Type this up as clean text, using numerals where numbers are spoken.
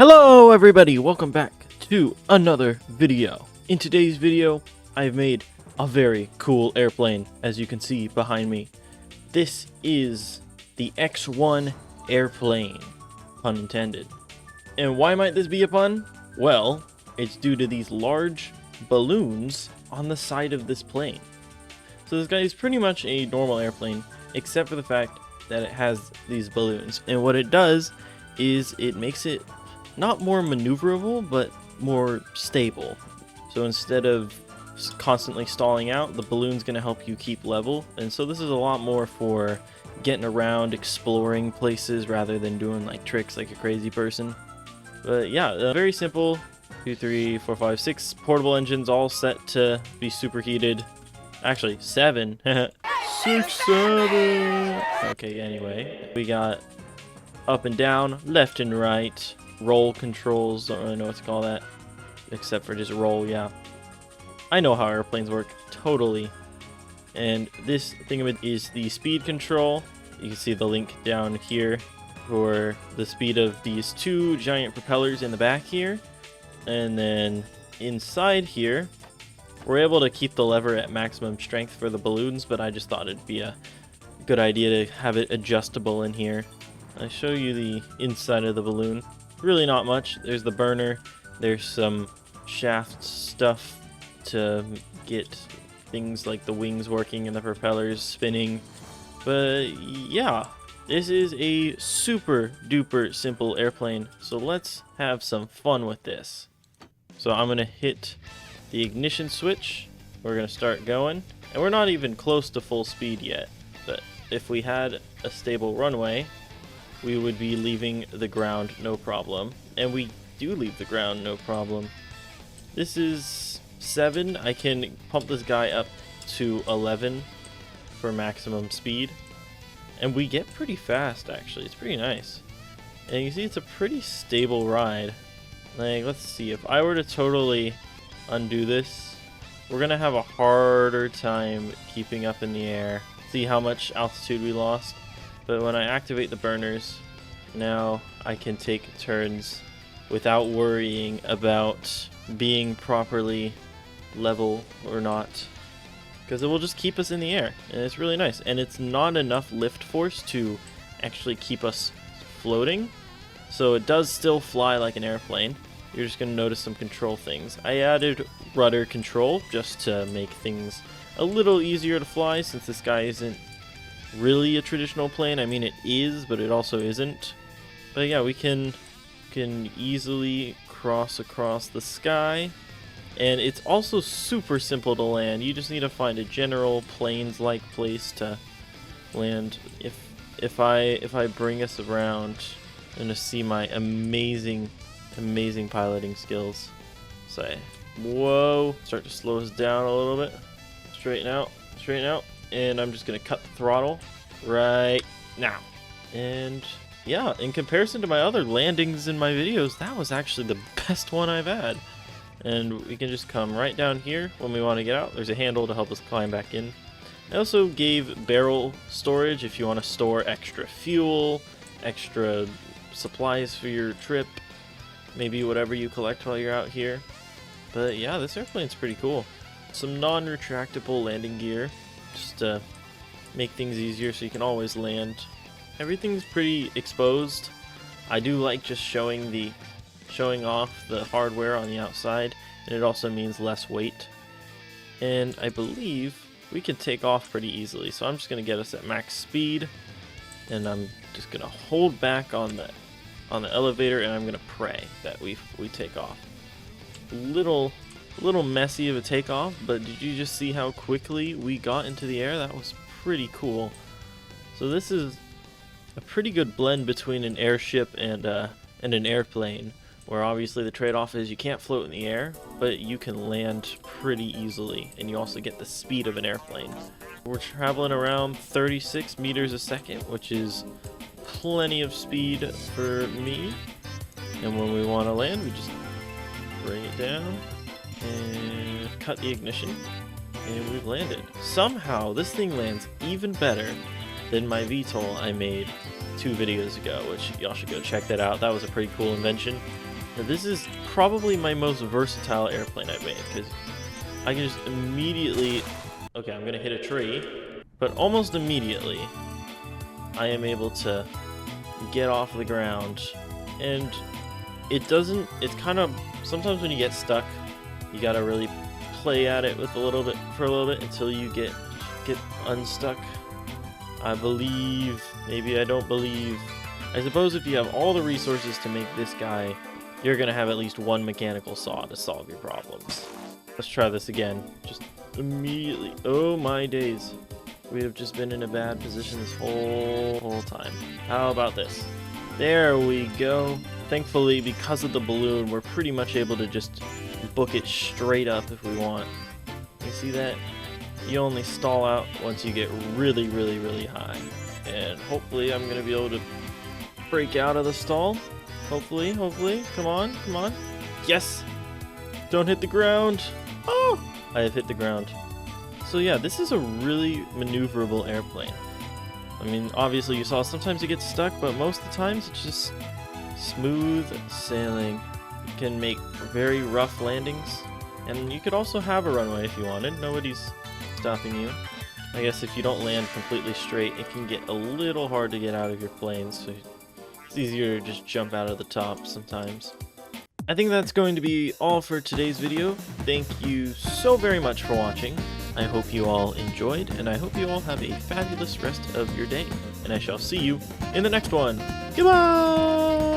Hello everybody, welcome back to another video. In today's video, I've made a very cool airplane, as you can see behind me. This is the X1 airplane, pun intended. And why might this be a pun? Well, it's due to these large balloons on the side of this plane. So this guy is pretty much a normal airplane, except for the fact that it has these balloons. And what it does is it makes it not more maneuverable, but more stable. So instead of constantly stalling out, the balloon's going to help you keep level. And so this is a lot more for getting around, exploring places, rather than doing like tricks like a crazy person. But yeah, very simple. 2, 3, 4, 5, 6 portable engines, all set to be superheated. Actually, 7. 6, 7. Okay, anyway, we got up and down, left and right, roll controls. Don't really know what to call that, except for just roll. Yeah, I know how airplanes work, totally. And this thing of it is the speed control. You can see the link down here for the speed of these two giant propellers in the back here. And then inside here, we're able to keep the lever at maximum strength for the balloons, but I just thought it'd be a good idea to have it adjustable in here. I show you the inside of the balloon. Really not much. There's the burner. There's some shaft stuff to get things like the wings working and the propellers spinning. But yeah, this is a super duper simple airplane. So let's have some fun with this. So I'm going to hit the ignition switch. We're going to start going. And we're not even close to full speed yet. But if we had a stable runway, we would be leaving the ground no problem. And we do leave the ground no problem. This is 7. I can pump this guy up to 11 for maximum speed. And we get pretty fast, actually. It's pretty nice. And you see it's a pretty stable ride. Like, let's see. If I were to totally undo this, we're going to have a harder time keeping up in the air. See how much altitude we lost? But when I activate the burners, now I can take turns without worrying about being properly level or not, because it will just keep us in the air, and it's really nice. And it's not enough lift force to actually keep us floating, so it does still fly like an airplane. You're just going to notice some control things. I added rudder control just to make things a little easier to fly, since this guy isn't really a traditional plane. I mean, it is, but it also isn't. But yeah, we can easily cross across the sky, and it's also super simple to land. You just need to find a general plains-like place to land. If I bring us around, you're gonna see my amazing piloting skills. Say, whoa! Start to slow us down a little bit. Straighten out. And I'm just gonna cut the throttle right now. And yeah, in comparison to my other landings in my videos, that was actually the best one I've had. And we can just come right down here when we want to get out. There's a handle to help us climb back in. I also gave barrel storage if you want to store extra fuel, extra supplies for your trip, maybe whatever you collect while you're out here. But yeah, this airplane's pretty cool. Some non-retractable landing gear, just to make things easier so you can always land. Everything's pretty exposed. I do like just showing off the hardware on the outside, and it also means less weight. And I believe we can take off pretty easily, so I'm just going to get us at max speed, and I'm just going to hold back on the elevator, and I'm going to pray that we take off. A little messy of a takeoff, but did you just see how quickly we got into the air? That was pretty cool. So this is a pretty good blend between an airship and an airplane, where obviously the trade-off is you can't float in the air, but you can land pretty easily, and you also get the speed of an airplane. We're traveling around 36 meters a second, which is plenty of speed for me. And when we want to land, we just bring it down and cut the ignition, and we've landed. Somehow this thing lands even better than my VTOL I made 2 videos ago, which y'all should go check that out. That was a pretty cool invention. Now, this is probably my most versatile airplane I've made, because I can just immediately... Okay, I'm going to hit a tree, but almost immediately I am able to get off the ground, and it doesn't... It's kind of... Sometimes when you get stuck, you got to really play at it with a little bit until you get unstuck. I believe, maybe I don't believe. I suppose if you have all the resources to make this guy, you're gonna have at least one mechanical saw to solve your problems. Let's try this again. Just immediately. Oh my days. We have just been in a bad position this whole time. How about this? There we go. Thankfully, because of the balloon, we're pretty much able to just book it straight up if we want. You see that? You only stall out once you get really, really, really high. And hopefully I'm going to be able to break out of the stall. Hopefully. Come on. Yes! Don't hit the ground. Oh! I have hit the ground. So yeah, this is a really maneuverable airplane. I mean, obviously you saw sometimes it gets stuck, but most of the times it's just smooth sailing. You can make very rough landings. And you could also have a runway if you wanted. Nobody's stopping you. I guess if you don't land completely straight, it can get a little hard to get out of your plane, so it's easier to just jump out of the top sometimes. I think that's going to be all for today's video. Thank you so very much for watching. I hope you all enjoyed, and I hope you all have a fabulous rest of your day. And I shall see you in the next one. Goodbye!